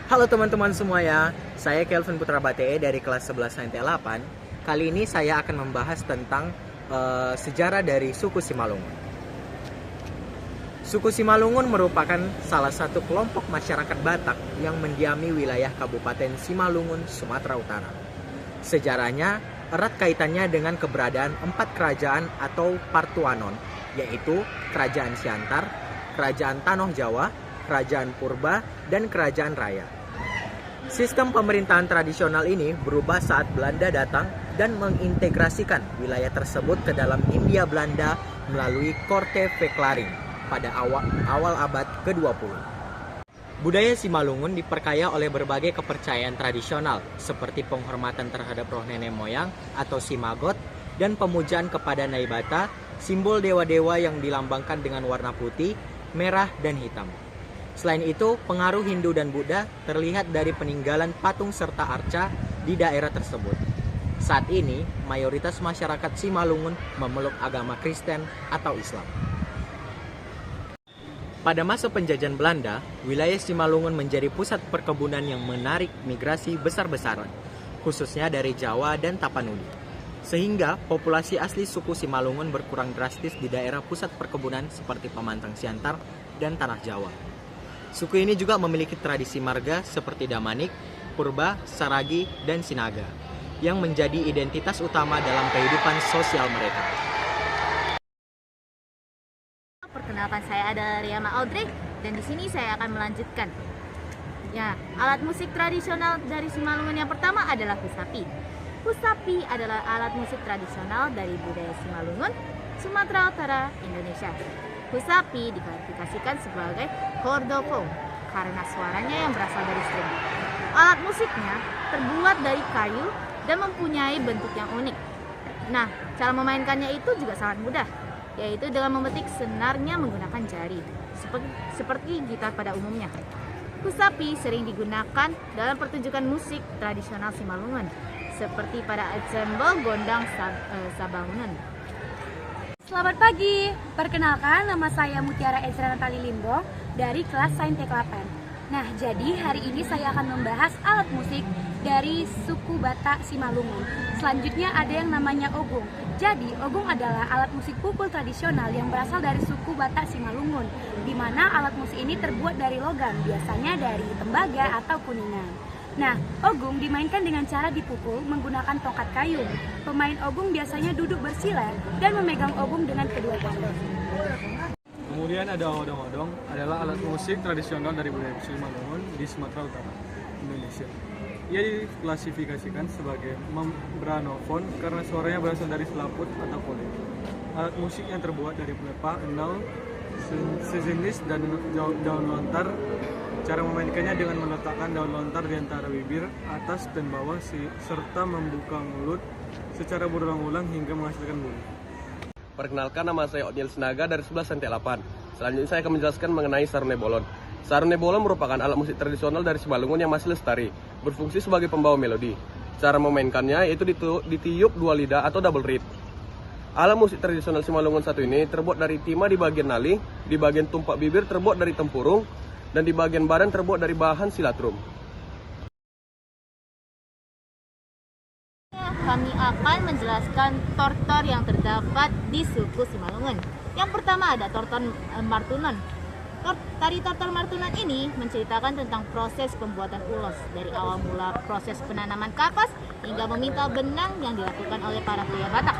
Halo teman-teman semuanya, saya Kelvin Putra Batee dari kelas 11 NT8. Kali ini saya akan membahas tentang sejarah dari suku Simalungun. Suku Simalungun merupakan salah satu kelompok masyarakat Batak yang mendiami wilayah Kabupaten Simalungun, Sumatera Utara. Sejarahnya erat kaitannya dengan keberadaan 4 kerajaan atau Partuanon, yaitu Kerajaan Siantar, Kerajaan Tanoh Jawa, Kerajaan Purba, dan Kerajaan Raya. Sistem pemerintahan tradisional ini berubah saat Belanda datang dan mengintegrasikan wilayah tersebut ke dalam Hindia Belanda melalui Korte Verklaring pada awal abad ke-20. Budaya Simalungun diperkaya oleh berbagai kepercayaan tradisional seperti penghormatan terhadap roh nenek moyang atau Simagot dan pemujaan kepada Naibata, simbol dewa-dewa yang dilambangkan dengan warna putih, merah, dan hitam. Selain itu, pengaruh Hindu dan Buddha terlihat dari peninggalan patung serta arca di daerah tersebut. Saat ini, mayoritas masyarakat Simalungun memeluk agama Kristen atau Islam. Pada masa penjajahan Belanda, wilayah Simalungun menjadi pusat perkebunan yang menarik migrasi besar-besaran, khususnya dari Jawa dan Tapanuli. Sehingga populasi asli suku Simalungun berkurang drastis di daerah pusat perkebunan seperti Pamantang Siantar dan Tanah Jawa. Suku ini juga memiliki tradisi marga seperti Damanik, Purba, Saragi, dan Sinaga, yang menjadi identitas utama dalam kehidupan sosial mereka. Perkenalkan, saya adalah Riyama Audrey, dan di sini saya akan melanjutkan. Ya, alat musik tradisional dari Simalungun yang pertama adalah Husapi. Husapi adalah alat musik tradisional dari budaya Simalungun, Sumatera Utara, Indonesia. Husapi diklasifikasikan sebagai chordophones karena suaranya yang berasal dari string. Alat musiknya terbuat dari kayu dan mempunyai bentuk yang unik. Nah, cara memainkannya itu juga sangat mudah, yaitu dengan memetik senarnya menggunakan jari, seperti gitar pada umumnya. Husapi sering digunakan dalam pertunjukan musik tradisional Simalungun, seperti pada ensemble Gondang Sabangunan. Selamat pagi, perkenalkan nama saya Mutiara Ezra Natali Limbong dari kelas Sains T8. Nah, jadi hari ini saya akan membahas alat musik dari suku Batak Simalungun. Selanjutnya ada yang namanya Ogung. Jadi, Ogung adalah alat musik pukul tradisional yang berasal dari suku Batak Simalungun, di mana alat musik ini terbuat dari logam, biasanya dari tembaga atau kuningan. Nah, Ogung dimainkan dengan cara dipukul menggunakan tongkat kayu. Pemain Ogung biasanya duduk bersila dan memegang Ogung dengan kedua tangan. Kemudian ada odong-odong, adalah alat musik tradisional dari budaya Simalungun di Sumatera Utara, Indonesia. Ia diklasifikasikan sebagai membranofon karena suaranya berasal dari selaput atau polik. Alat musik yang terbuat dari pelepah, enal, sejenis dan daun lontar. Cara memainkannya dengan meletakkan daun lontar di antara bibir, atas dan bawah, serta membuka mulut secara berulang-ulang hingga menghasilkan bunyi. Perkenalkan, nama saya Odniel Sinaga dari 11 NT8. Selanjutnya saya akan menjelaskan mengenai sarune bolon. Sarune bolon merupakan alat musik tradisional dari Simalungun yang masih lestari, berfungsi sebagai pembawa melodi. Cara memainkannya yaitu ditiup dua lidah atau double reed. Alat musik tradisional Simalungun satu ini terbuat dari timah di bagian nali, di bagian tumpak bibir terbuat dari tempurung, dan di bagian badan terbuat dari bahan silatrum. Kami akan menjelaskan tortor yang terdapat di suku Simalungun. Yang pertama ada tortor Martunon. Tari tortor Martunon ini menceritakan tentang proses pembuatan ulos dari awal mula proses penanaman kapas hingga memintal benang yang dilakukan oleh para pria Batak.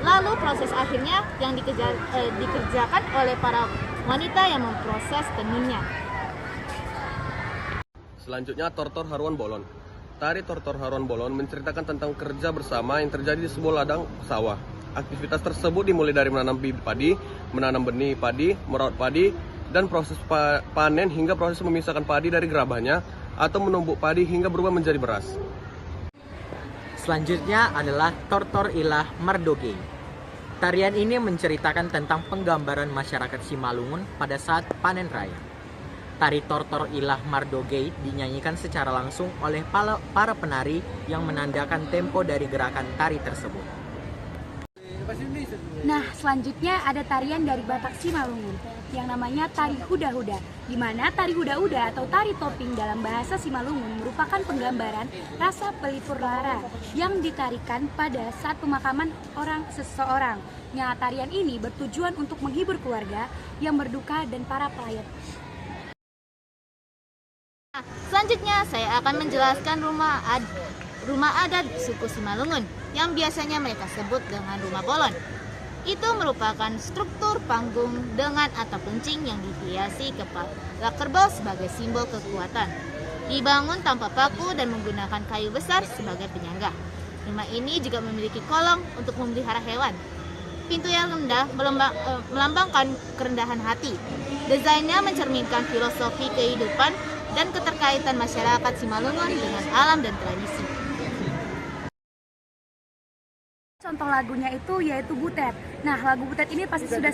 Lalu proses akhirnya yang dikerjakan oleh para wanita yang memproses tenunnya. Selanjutnya, tortor haruan bolon. Tari tortor haruan bolon menceritakan tentang kerja bersama yang terjadi di sebuah ladang sawah. Aktivitas tersebut dimulai dari menanam bibit padi, menanam benih padi, merawat padi, dan proses panen hingga proses memisahkan padi dari gerabahnya atau menumbuk padi hingga berubah menjadi beras. Selanjutnya adalah Tortor Ilah Mardogei. Tarian ini menceritakan tentang penggambaran masyarakat Simalungun pada saat panen raya. Tari Tortor Ilah Mardogei dinyanyikan secara langsung oleh para penari yang menandakan tempo dari gerakan tari tersebut. Nah, selanjutnya ada tarian dari Batak Simalungun yang namanya tari huda-huda, di mana tari huda-huda atau tari toping dalam bahasa Simalungun merupakan penggambaran rasa pelipur lara yang ditarikan pada saat pemakaman seseorang. Nah, tarian ini bertujuan untuk menghibur keluarga yang berduka dan para pelayat. Selanjutnya saya akan menjelaskan rumah adat suku Simalungun yang biasanya mereka sebut dengan rumah bolon. Itu merupakan struktur panggung dengan atap pencing yang dihiasi kepala kerbau sebagai simbol kekuatan. Dibangun tanpa paku dan menggunakan kayu besar sebagai penyangga. Rumah ini juga memiliki kolong untuk memelihara hewan. Pintu yang rendah melambangkan kerendahan hati. Desainnya mencerminkan filosofi kehidupan dan keterkaitan masyarakat Simalungun dengan alam dan tradisi. Contoh lagunya itu yaitu Butet. Nah, lagu Butet ini pasti sudah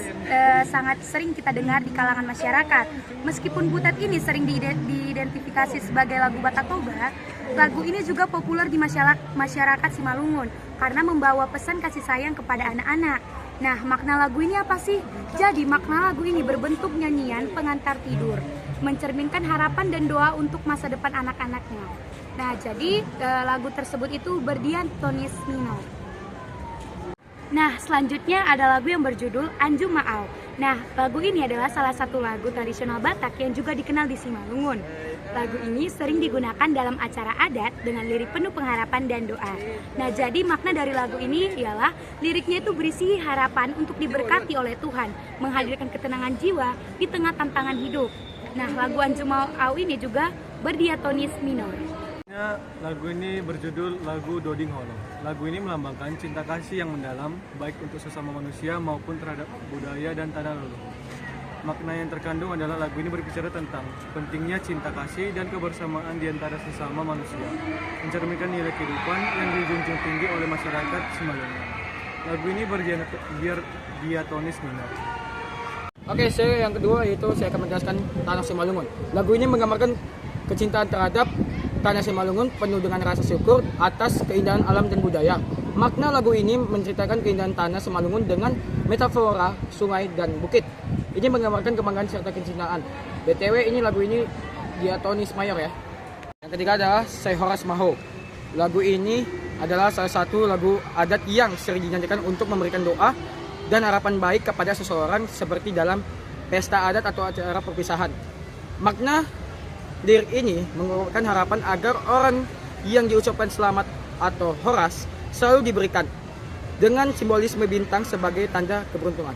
sangat sering kita dengar di kalangan masyarakat. Meskipun Butet ini sering diidentifikasi sebagai lagu Batak Toba, lagu ini juga populer di masyarakat Simalungun karena membawa pesan kasih sayang kepada anak-anak. Nah, makna lagu ini apa sih? Jadi, makna lagu ini berbentuk nyanyian pengantar tidur, mencerminkan harapan dan doa untuk masa depan anak-anaknya. Nah, jadi lagu tersebut itu berdiatonis minor. Nah, selanjutnya ada lagu yang berjudul Anju Maau. Nah, lagu ini adalah salah satu lagu tradisional Batak yang juga dikenal di Simalungun. Lagu ini sering digunakan dalam acara adat dengan lirik penuh pengharapan dan doa. Nah, jadi makna dari lagu ini ialah liriknya itu berisi harapan untuk diberkati oleh Tuhan, menghadirkan ketenangan jiwa di tengah tantangan hidup. Nah, lagu Anju Maau ini juga berdiatonis minor. Lagu ini berjudul lagu Doding Holo. Lagu ini melambangkan cinta kasih yang mendalam baik untuk sesama manusia maupun terhadap budaya dan tanah leluhur. Makna yang terkandung adalah lagu ini berbicara tentang pentingnya cinta kasih dan kebersamaan di antara sesama manusia, mencerminkan nilai kehidupan yang dijunjung tinggi oleh masyarakat Simalungun. Lagu ini berdiatonis minor. Oke, yang kedua yaitu saya akan menjelaskan Tanah Simalungun. Lagu ini menggambarkan kecintaan terhadap Tanah Simalungun penuh dengan rasa syukur atas keindahan alam dan budaya. Makna lagu ini menceritakan keindahan Tanah Simalungun dengan metafora sungai dan bukit. Ini menggambarkan kebanggaan serta kecintaan. BTW ini lagu ini diatonis mayor ya. Yang ketiga adalah Say Horas Maho. Lagu ini adalah salah satu lagu adat yang sering dinyanyikan untuk memberikan doa dan harapan baik kepada seseorang seperti dalam pesta adat atau acara perpisahan. Makna lirik ini mengungkapkan harapan agar orang yang diucapkan selamat atau horas selalu diberikan dengan simbolisme bintang sebagai tanda keberuntungan.